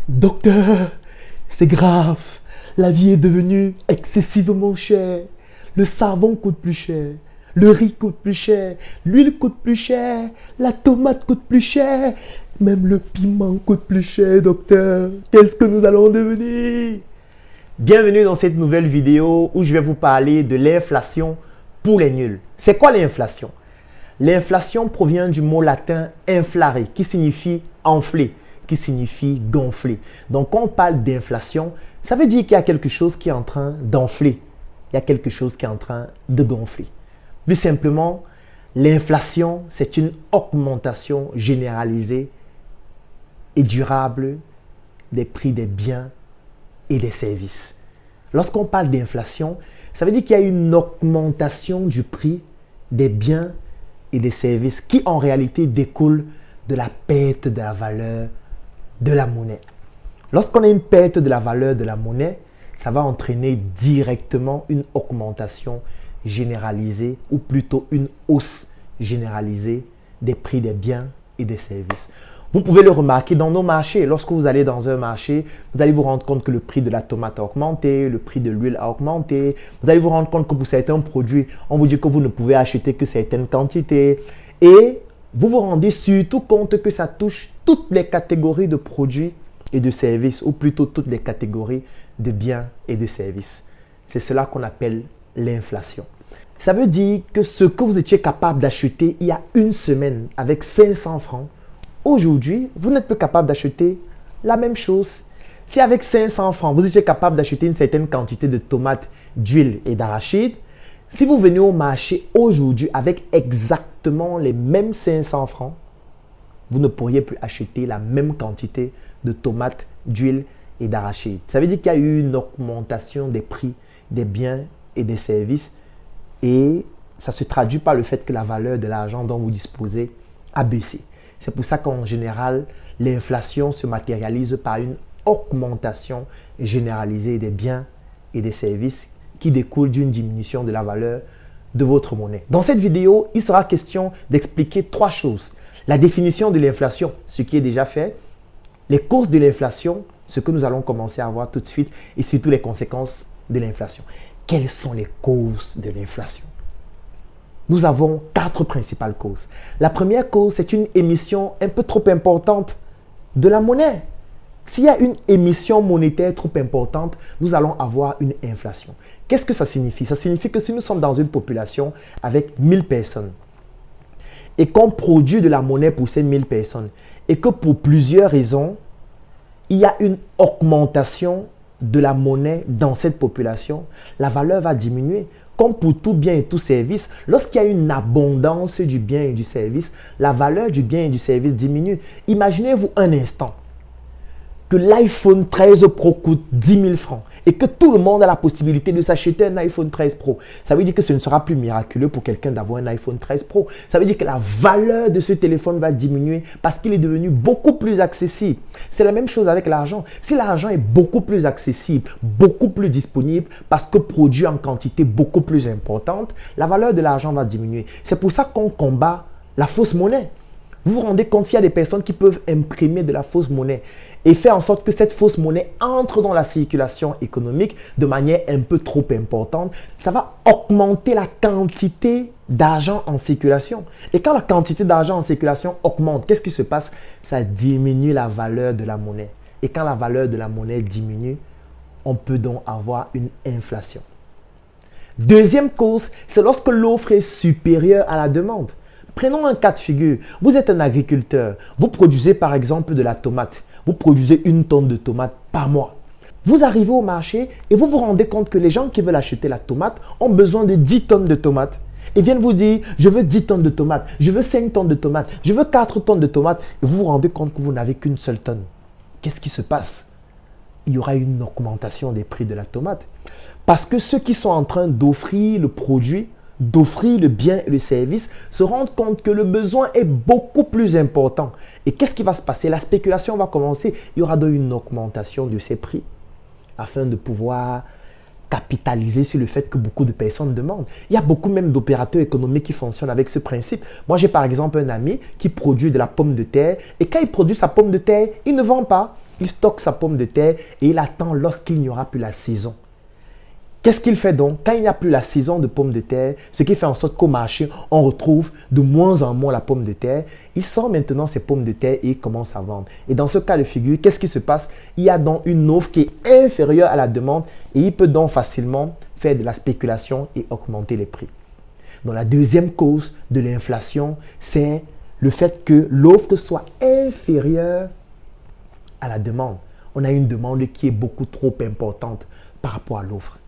Docteur, c'est grave. La vie est devenue excessivement chère. Le savon coûte plus cher. Le riz coûte plus cher. L'huile coûte plus cher. La tomate coûte plus cher. Même le piment coûte plus cher, docteur. Qu'est-ce que nous allons devenir? Bienvenue dans cette nouvelle vidéo où je vais vous parler de l'inflation pour les nuls. C'est quoi l'inflation? L'inflation provient du mot latin inflare qui signifie enfler, qui signifie gonfler. Donc quand on parle d'inflation, ça veut dire qu'il y a quelque chose qui est en train d'enfler. Il y a quelque chose qui est en train de gonfler. Plus simplement, l'inflation, c'est une augmentation généralisée et durable des prix des biens et des services. Lorsqu'on parle d'inflation, ça veut dire qu'il y a une augmentation du prix des biens et des services qui en réalité découle de la perte de la valeur de la monnaie. Lorsqu'on a une perte de la valeur de la monnaie, ça va entraîner directement une augmentation généralisée ou plutôt une hausse généralisée des prix des biens et des services. Vous pouvez le remarquer dans nos marchés. Lorsque vous allez dans un marché, vous allez vous rendre compte que le prix de la tomate a augmenté, le prix de l'huile a augmenté. Vous allez vous rendre compte que pour certains produits, on vous dit que vous ne pouvez acheter que certaines quantités. Et vous vous rendez surtout compte que ça touche toutes les catégories de produits et de services, ou plutôt toutes les catégories de biens et de services. C'est cela qu'on appelle l'inflation. Ça veut dire que ce que vous étiez capable d'acheter il y a une semaine avec 500 francs, aujourd'hui, vous n'êtes plus capable d'acheter la même chose. Si avec 500 francs, vous étiez capable d'acheter une certaine quantité de tomates, d'huile et d'arachides, si vous venez au marché aujourd'hui avec exactement les mêmes 500 francs, vous ne pourriez plus acheter la même quantité de tomates, d'huile et d'arachides. Ça veut dire qu'il y a eu une augmentation des prix des biens et des services et ça se traduit par le fait que la valeur de l'argent dont vous disposez a baissé. C'est pour ça qu'en général, l'inflation se matérialise par une augmentation généralisée des biens et des services qui découle d'une diminution de la valeur de votre monnaie. Dans cette vidéo, il sera question d'expliquer trois choses. La définition de l'inflation, ce qui est déjà fait, les causes de l'inflation, ce que nous allons commencer à voir tout de suite, et surtout les conséquences de l'inflation. Quelles sont les causes de l'inflation? Nous avons quatre principales causes. La première cause, c'est une émission un peu trop importante de la monnaie. S'il y a une émission monétaire trop importante, nous allons avoir une inflation. Qu'est-ce que ça signifie? Ça signifie que si nous sommes dans une population avec 1000 personnes et qu'on produit de la monnaie pour ces 1000 personnes et que pour plusieurs raisons, il y a une augmentation de la monnaie dans cette population, la valeur va diminuer. Comme pour tout bien et tout service, lorsqu'il y a une abondance du bien et du service, la valeur du bien et du service diminue. Imaginez-vous un instant que l'iPhone 13 Pro coûte 10 000 francs et que tout le monde a la possibilité de s'acheter un iPhone 13 Pro. Ça veut dire que ce ne sera plus miraculeux pour quelqu'un d'avoir un iPhone 13 Pro. Ça veut dire que la valeur de ce téléphone va diminuer parce qu'il est devenu beaucoup plus accessible. C'est la même chose avec l'argent. Si l'argent est beaucoup plus accessible, beaucoup plus disponible parce que produit en quantité beaucoup plus importante, la valeur de l'argent va diminuer. C'est pour ça qu'on combat la fausse monnaie. Vous vous rendez compte qu'il y a des personnes qui peuvent imprimer de la fausse monnaie et faire en sorte que cette fausse monnaie entre dans la circulation économique de manière un peu trop importante. Ça va augmenter la quantité d'argent en circulation. Et quand la quantité d'argent en circulation augmente, qu'est-ce qui se passe? Ça diminue la valeur de la monnaie. Et quand la valeur de la monnaie diminue, on peut donc avoir une inflation. Deuxième cause, c'est lorsque l'offre est supérieure à la demande. Prenons un cas de figure. Vous êtes un agriculteur. Vous produisez par exemple de la tomate. Vous produisez 1 tonne de tomates par mois. Vous arrivez au marché et vous vous rendez compte que les gens qui veulent acheter la tomate ont besoin de 10 tonnes de tomates. Ils viennent vous dire, je veux 10 tonnes de tomates, je veux 5 tonnes de tomates, je veux 4 tonnes de tomates. Et vous vous rendez compte que vous n'avez qu'une seule tonne. Qu'est-ce qui se passe? Il y aura une augmentation des prix de la tomate. Parce que ceux qui sont en train d'offrir le produit, d'offrir le bien et le service, se rendent compte que le besoin est beaucoup plus important. Et qu'est-ce qui va se passer? La spéculation va commencer. Il y aura donc une augmentation de ces prix afin de pouvoir capitaliser sur le fait que beaucoup de personnes demandent. Il y a beaucoup même d'opérateurs économiques qui fonctionnent avec ce principe. Moi, j'ai par exemple un ami qui produit de la pomme de terre et quand il produit sa pomme de terre, il ne vend pas. il stocke sa pomme de terre et il attend lorsqu'il n'y aura plus la saison. Qu'est-ce qu'il fait donc? Quand il n'y a plus la saison de pommes de terre, ce qui fait en sorte qu'au marché, on retrouve de moins en moins la pomme de terre, il sort maintenant ses pommes de terre et il commence à vendre. Et dans ce cas de figure, qu'est-ce qui se passe? Il y a donc une offre qui est inférieure à la demande et il peut donc facilement faire de la spéculation et augmenter les prix. Donc la deuxième cause de l'inflation, c'est le fait que l'offre soit inférieure à la demande. On a une demande qui est beaucoup trop importante par rapport à l'offre.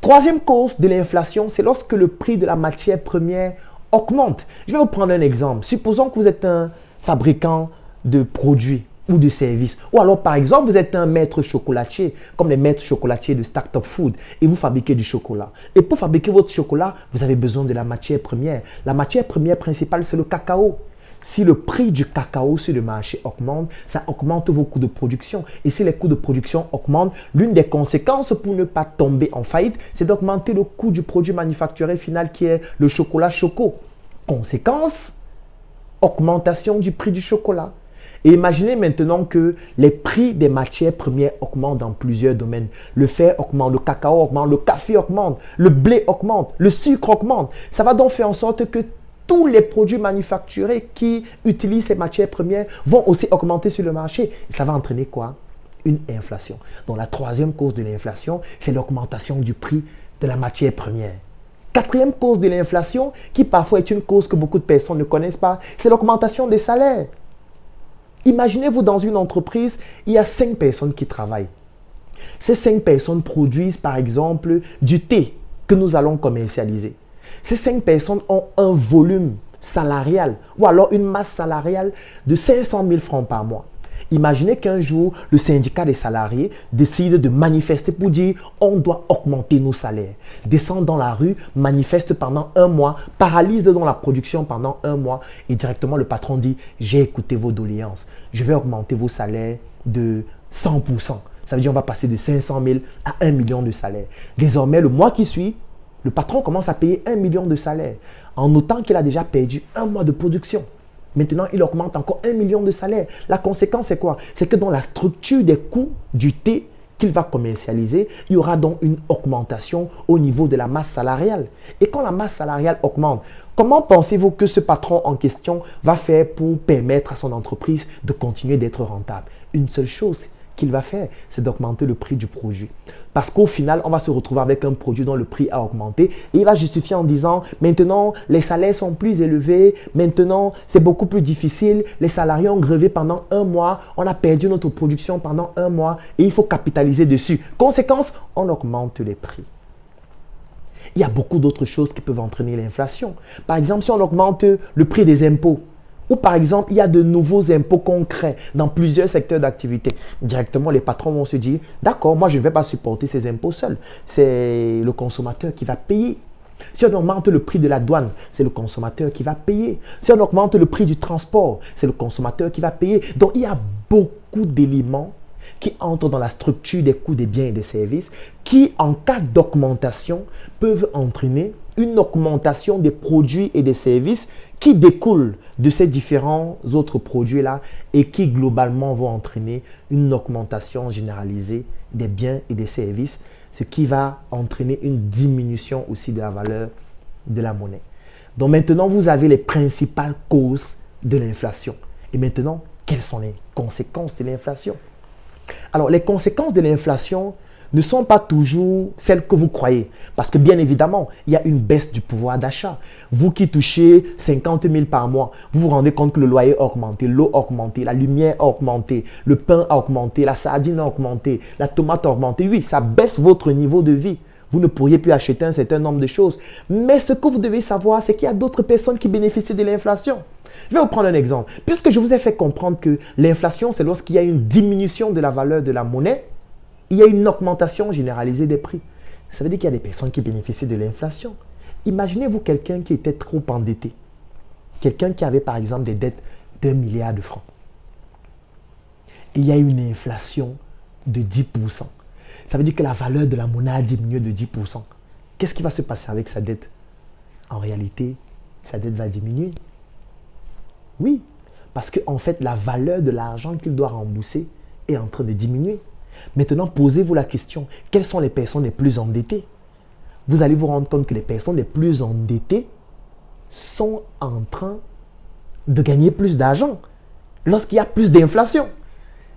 Troisième cause de l'inflation, c'est lorsque le prix de la matière première augmente. Je vais vous prendre un exemple. Supposons que vous êtes un fabricant de produits ou de services. Ou alors, par exemple, vous êtes un maître chocolatier, comme les maîtres chocolatiers de Startup Food, et vous fabriquez du chocolat. Et pour fabriquer votre chocolat, vous avez besoin de la matière première. La matière première principale, c'est le cacao. Si le prix du cacao sur le marché augmente, ça augmente vos coûts de production. Et si les coûts de production augmentent, l'une des conséquences pour ne pas tomber en faillite, c'est d'augmenter le coût du produit manufacturé final qui est le chocolat Choco. Conséquence, augmentation du prix du chocolat. Et imaginez maintenant que les prix des matières premières augmentent dans plusieurs domaines. Le fer augmente, le cacao augmente, le café augmente, le blé augmente, le sucre augmente. Ça va donc faire en sorte que tous les produits manufacturés qui utilisent ces matières premières vont aussi augmenter sur le marché. Et ça va entraîner quoi? Une inflation. Donc la troisième cause de l'inflation, c'est l'augmentation du prix de la matière première. Quatrième cause de l'inflation, qui parfois est une cause que beaucoup de personnes ne connaissent pas, c'est l'augmentation des salaires. Imaginez-vous dans une entreprise, il y a 5 personnes qui travaillent. Ces 5 personnes produisent par exemple du thé que nous allons commercialiser. Ces 5 personnes ont un volume salarial ou alors une masse salariale de 500 000 francs par mois. Imaginez qu'un jour, le syndicat des salariés décide de manifester pour dire on doit augmenter nos salaires. Descend dans la rue, manifeste pendant un mois, paralyse dans la production pendant un mois et directement le patron dit j'ai écouté vos doléances, je vais augmenter vos salaires de 100%. Ça veut dire qu'on va passer de 500 000 à 1 million de salaires. Désormais, le mois qui suit, le patron commence à payer 1 million de salaires en notant qu'il a déjà perdu un mois de production. Maintenant, il augmente encore 1 million de salaires. La conséquence, c'est quoi? C'est que dans la structure des coûts du thé qu'il va commercialiser, il y aura donc une augmentation au niveau de la masse salariale. Et quand la masse salariale augmente, comment pensez-vous que ce patron en question va faire pour permettre à son entreprise de continuer d'être rentable? Une seule chose qu'il va faire, c'est d'augmenter le prix du produit. Parce qu'au final, on va se retrouver avec un produit dont le prix a augmenté et il va justifier en disant maintenant les salaires sont plus élevés, maintenant c'est beaucoup plus difficile, les salariés ont grévé pendant un mois, on a perdu notre production pendant un mois et il faut capitaliser dessus. Conséquence, on augmente les prix. Il y a beaucoup d'autres choses qui peuvent entraîner l'inflation. Par exemple, si on augmente le prix des impôts, ou par exemple, il y a de nouveaux impôts concrets dans plusieurs secteurs d'activité. Directement, les patrons vont se dire, d'accord, moi je ne vais pas supporter ces impôts seul. C'est le consommateur qui va payer. Si on augmente le prix de la douane, c'est le consommateur qui va payer. Si on augmente le prix du transport, c'est le consommateur qui va payer. Donc, il y a beaucoup d'éléments qui entrent dans la structure des coûts des biens et des services qui, en cas d'augmentation, peuvent entraîner une augmentation des produits et des services qui découlent de ces différents autres produits-là et qui globalement vont entraîner une augmentation généralisée des biens et des services, ce qui va entraîner une diminution aussi de la valeur de la monnaie. Donc maintenant, vous avez les principales causes de l'inflation. Et maintenant, quelles sont les conséquences de l'inflation? Alors, les conséquences de l'inflation ne sont pas toujours celles que vous croyez. Parce que bien évidemment, il y a une baisse du pouvoir d'achat. Vous qui touchez 50 000 par mois, vous vous rendez compte que le loyer a augmenté, l'eau a augmenté, la lumière a augmenté, le pain a augmenté, la sardine a augmenté, la tomate a augmenté. Oui, ça baisse votre niveau de vie. Vous ne pourriez plus acheter un certain nombre de choses. Mais ce que vous devez savoir, c'est qu'il y a d'autres personnes qui bénéficient de l'inflation. Je vais vous prendre un exemple. Puisque je vous ai fait comprendre que l'inflation, c'est lorsqu'il y a une diminution de la valeur de la monnaie, il y a une augmentation généralisée des prix. Ça veut dire qu'il y a des personnes qui bénéficient de l'inflation. Imaginez-vous quelqu'un qui était trop endetté. Quelqu'un qui avait par exemple des dettes d'1 milliard de francs. Il y a une inflation de 10%. Ça veut dire que la valeur de la monnaie a diminué de 10%. Qu'est-ce qui va se passer avec sa dette? En réalité, sa dette va diminuer. Oui, parce qu'en fait, la valeur de l'argent qu'il doit rembourser est en train de diminuer. Maintenant, posez-vous la question, quelles sont les personnes les plus endettées? Vous allez vous rendre compte que les personnes les plus endettées sont en train de gagner plus d'argent lorsqu'il y a plus d'inflation.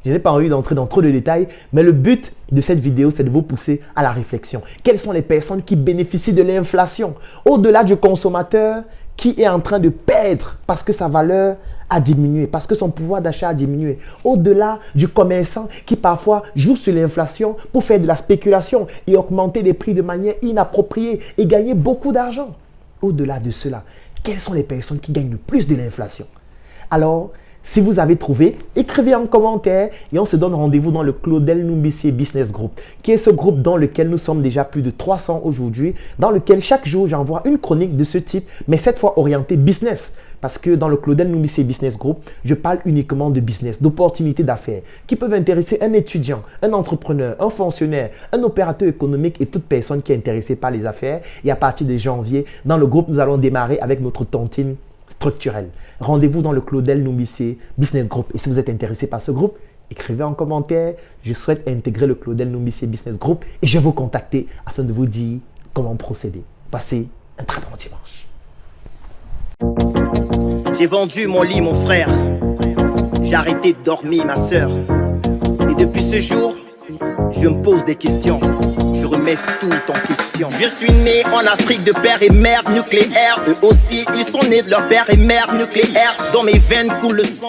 Je n'ai pas envie d'entrer dans trop de détails, mais le but de cette vidéo, c'est de vous pousser à la réflexion. Quelles sont les personnes qui bénéficient de l'inflation? Au-delà du consommateur qui est en train de perdre parce que sa valeur a diminué, parce que son pouvoir d'achat a diminué. Au-delà du commerçant qui parfois joue sur l'inflation pour faire de la spéculation et augmenter les prix de manière inappropriée et gagner beaucoup d'argent. Au-delà de cela, quelles sont les personnes qui gagnent le plus de l'inflation? Alors, si vous avez trouvé, écrivez en commentaire et on se donne rendez-vous dans le Claudel Numbissier Business Group, qui est ce groupe dans lequel nous sommes déjà plus de 300 aujourd'hui, dans lequel chaque jour j'envoie une chronique de ce type, mais cette fois orientée business. Parce que dans le Claudel Numbissier Business Group, je parle uniquement de business, d'opportunités d'affaires qui peuvent intéresser un étudiant, un entrepreneur, un fonctionnaire, un opérateur économique et toute personne qui est intéressée par les affaires. Et à partir de janvier, dans le groupe, nous allons démarrer avec notre tontine structurelle. Rendez-vous dans le Claudel Numbissier Business Group. Et si vous êtes intéressé par ce groupe, écrivez en commentaire. Je souhaite intégrer le Claudel Numbissier Business Group et je vais vous contacter afin de vous dire comment procéder. Passez un très bon dimanche. J'ai vendu mon lit, mon frère. J'ai arrêté de dormir, ma soeur. Et depuis ce jour, je me pose des questions. Je remets tout en question. Je suis né en Afrique de père et mère nucléaire. Eux aussi, ils sont nés de leur père et mère nucléaire. Dans mes veines coule le sang.